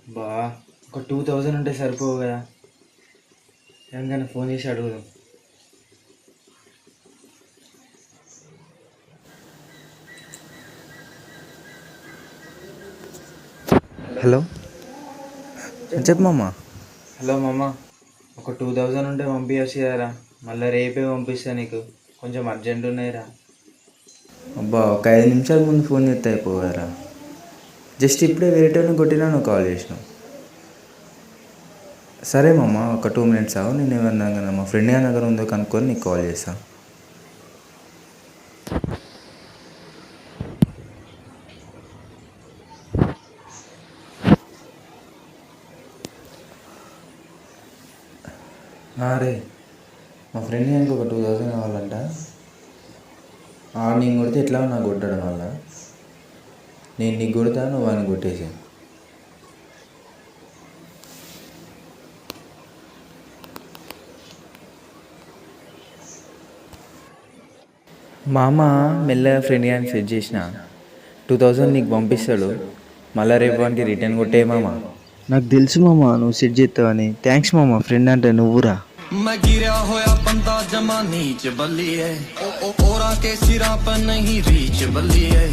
బా ఒక 2000 ఉంటే సరిపోవు కదా. ఎందుకని ఫోన్ చేసి అడుగుదాం. హలో, చెప్పు మామ. హలో మామ, ఒక 2000 ఉంటే పంపించచ్చు కదరా. మళ్ళీ రేపే పంపిస్తా నీకు, కొంచెం అర్జెంట్ ఉన్నాయిరా. అబ్బా, ఒక 5 నిమిషాల ముందు ఫోన్ చేస్తే అయిపోయారా? జస్ట్ ఇప్పుడే వేరేటోని కొట్టినా, నువ్వు కాల్ చేసినావు. సరే మామ, ఒక 2 మినిట్స్ ఆగు. నేను ఏమన్నా మా ఫ్రెండ్ గారి దగ్గర ఉందో కనుక్కొని నీకు కాల్ చేస్తాను. రే, మా ఫ్రెండ్ గారికి ఒక 2000 కావాలంట. నేను కొడితే ఎట్లా నాకు కొట్టడం వల్ల నేను నీకు కొడతా, నువ్వు వాడిని కొట్టేసి. మా అమ్మ మెల్లగా ఫ్రెండ్ గారిని సెట్ చేసిన 2000 నీకు పంపిస్తాడు. మళ్ళీ రేపు వానికి రిటర్న్ కొట్టే మామ. నాకు తెలుసు మామ, నువ్వు సెట్ చేస్తావని. థ్యాంక్స్ మామ, ఫ్రెండ్ అంటే నువ్వురా. मैं गिरा होया बंदा जमा नीच बल्ली है, ओरा के सिरा पर नहीं रीच बल्ली है।